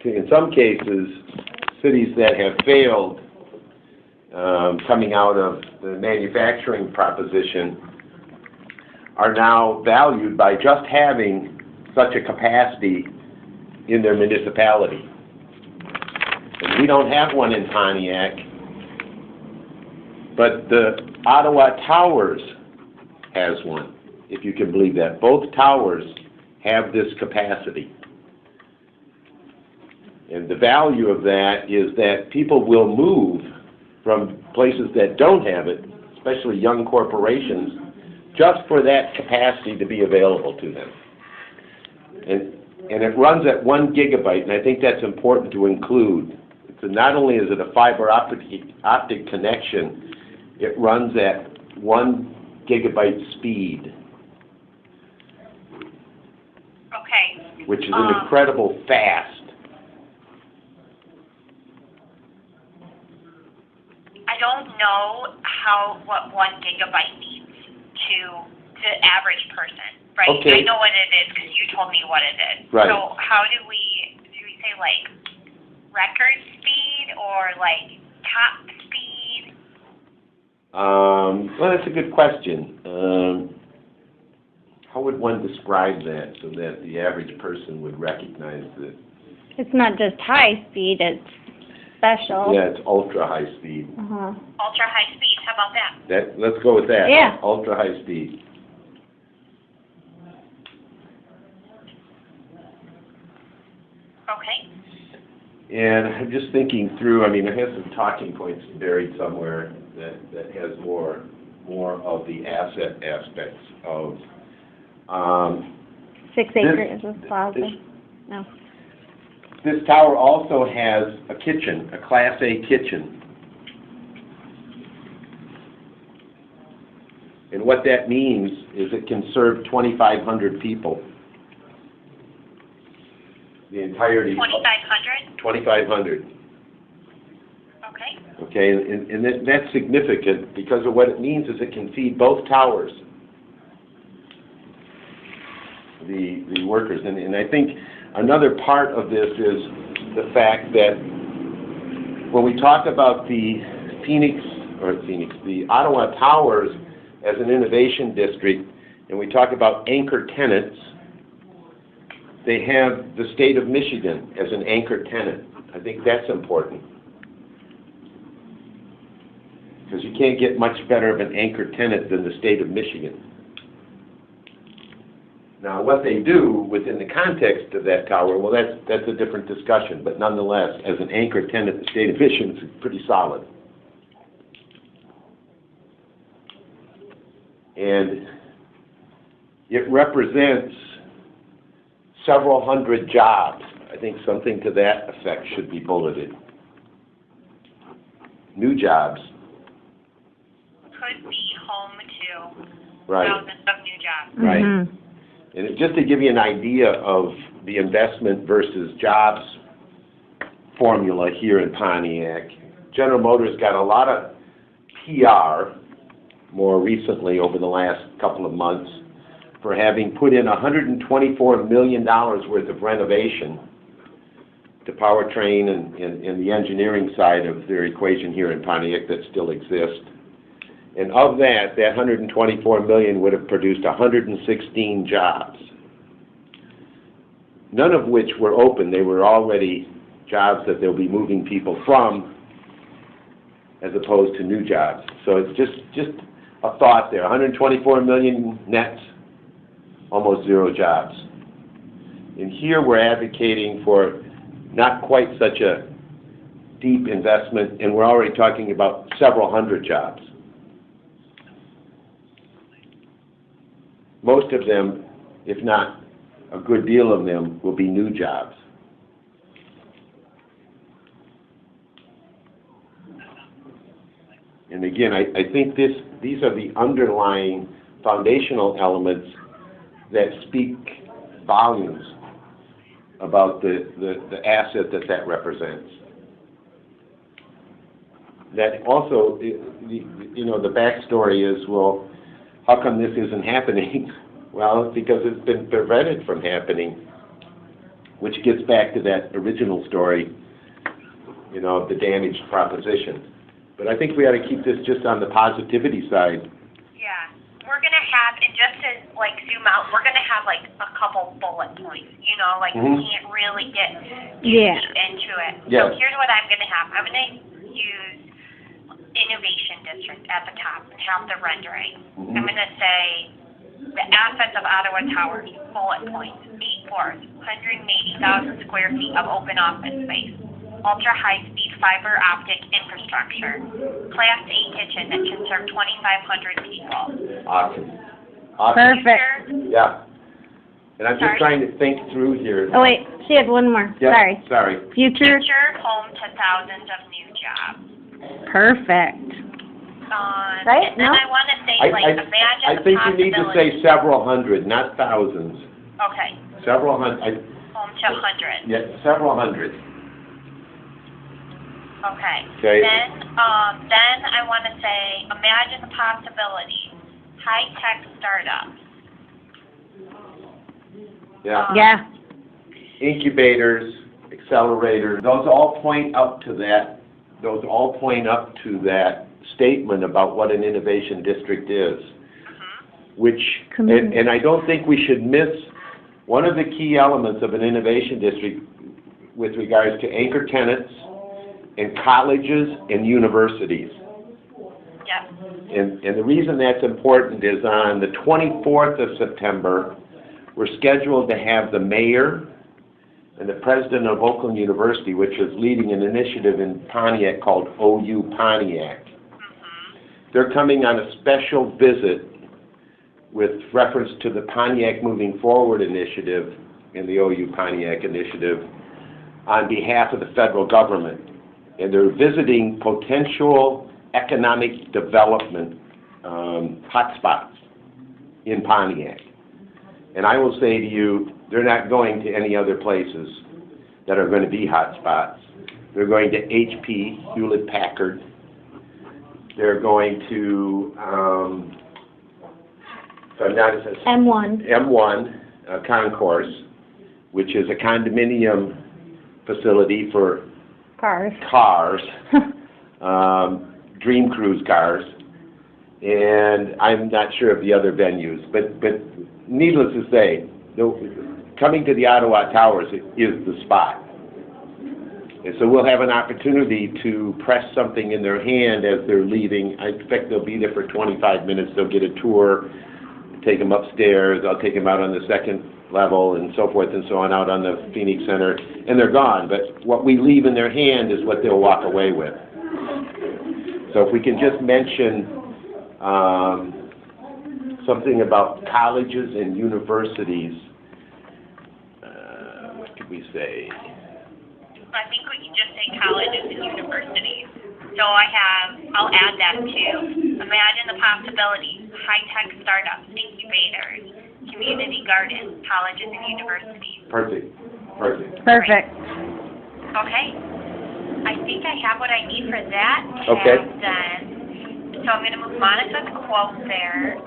in some cases, cities that have failed coming out of the manufacturing proposition are now valued by just having such a capacity in their municipality. And we don't have one in Pontiac, but the Ottawa Towers has one, if you can believe that. Both towers have this capacity. And the value of that is that people will move from places that don't have it, especially young corporations, just for that capacity to be available to them. And it runs at 1 gigabyte, and I think that's important to include. So not only is it a fiber optic connection, it runs at 1 gigabyte speed. Okay. Which is an incredible fast. I don't know what 1 gigabyte means to the average person, right? Okay. I know what it is because you told me what it is. Right. So how do we say like record speed or like top speed? Well, that's a good question. How would one describe that so that the average person would recognize that? It's not just high speed, it's special. Yeah, it's ultra high speed. Ultra high speed. How about that? Let's go with that. Yeah. Ultra high speed. Okay. And I'm just thinking through, I mean, I have some talking points buried somewhere that has more of the asset aspects of 6 acres of plaza. No. This tower also has a kitchen, a Class A kitchen. And what that means is it can serve 2,500 people. The entirety. 2,500? 2,500. Okay. Okay, and that's significant because of what it means is it can feed both towers, the workers. And I think another part of this is the fact that when we talk about the Ottawa Towers as an innovation district, and we talk about anchor tenants, they have the state of Michigan as an anchor tenant. I think that's important, because you can't get much better of an anchor tenant than the state of Michigan. Now, what they do within the context of that tower, well, that's a different discussion, but nonetheless, as an anchor tenant, the state of Michigan is pretty solid. And it represents several hundred jobs. I think something to that effect should be bulleted. New jobs. Could be home to Right. thousands of new jobs. Right. Mm-hmm. And just to give you an idea of the investment versus jobs formula here in Pontiac, General Motors got a lot of PR more recently over the last couple of months for having put in $124 million worth of renovation to powertrain and the engineering side of their equation here in Pontiac that still exists. And of that $124 million would have produced 116 jobs, none of which were open. They were already jobs that they'll be moving people from as opposed to new jobs. So it's just a thought there. 124 million nets, almost 0 jobs. And here we're advocating for not quite such a deep investment, and we're already talking about several hundred jobs. Most of them, if not a good deal of them, will be new jobs. And again, I think these are the underlying foundational elements that speak volumes about the asset that represents. That also, the backstory is, well, how come this isn't happening? Well, because it's been prevented from happening which gets back to that original story, you know, the damaged proposition. But I think we ought to keep this just on the positivity side. Yeah, we're gonna have, and just to like zoom out, we're gonna have like a couple bullet points, you know, like we can't really get too Yeah. deep into it. Yeah. So here's what I'm gonna have. I'm gonna use Innovation District at the top and have the rendering. I'm gonna say the assets of Ottawa Towers, bullet points, 8 floors, 180,000 square feet of open office space, ultra-high-speed fiber optic infrastructure, Class A kitchen that can serve 2,500 people. Awesome. Perfect. Future, Yeah. And I'm just Sorry? trying to think through here. Oh, wait, she had one more. Yeah, Sorry. sorry. Future. future home to thousands of new jobs. Perfect. Right? And then No? I want to say, like, I imagine the think you need to possibility. say several hundred, not thousands. Okay, Several hundred, home to 100. yeah, several hundred. Okay. Okay. Then I want to say, imagine the possibility, high-tech startups. Yeah. Yeah. Incubators, accelerators, those all point up to that statement about what an innovation district is. Which, and I don't think we should miss, one of the key elements of an innovation district with regards to anchor tenants and colleges and universities. Yep. And the reason that's important is on the 24th of September, we're scheduled to have the mayor and the president of Oakland University, which is leading an initiative in Pontiac called OU Pontiac. They're coming on a special visit with reference to the Pontiac Moving Forward initiative and the OU Pontiac initiative on behalf of the federal government. And they're visiting potential economic development hotspots in Pontiac. And I will say to you, they're not going to any other places that are going to be hotspots. They're going to HP, Hewlett-Packard. They're going to M1. Concourse, which is a condominium facility for Cars. Dream Cruise cars, and I'm not sure of the other venues, but needless to say, coming to the Ottawa Towers is the spot. And so we'll have an opportunity to press something in their hand as they're leaving. I expect they'll be there for 25 minutes. They'll get a tour, take them upstairs. I'll take them out on the second level and so forth and so on out on the Phoenix Center, and they're gone. But what we leave in their hand is what they'll walk away with. So if we can just mention something about colleges and universities, what could we say? I think we can just say colleges and universities. So I'll add that too. Imagine the possibilities, high-tech startups, incubators, community gardens, colleges and universities. Perfect. Perfect. Okay. I think I have what I need for that. Okay. And then, so I'm going to move Monica's quote there.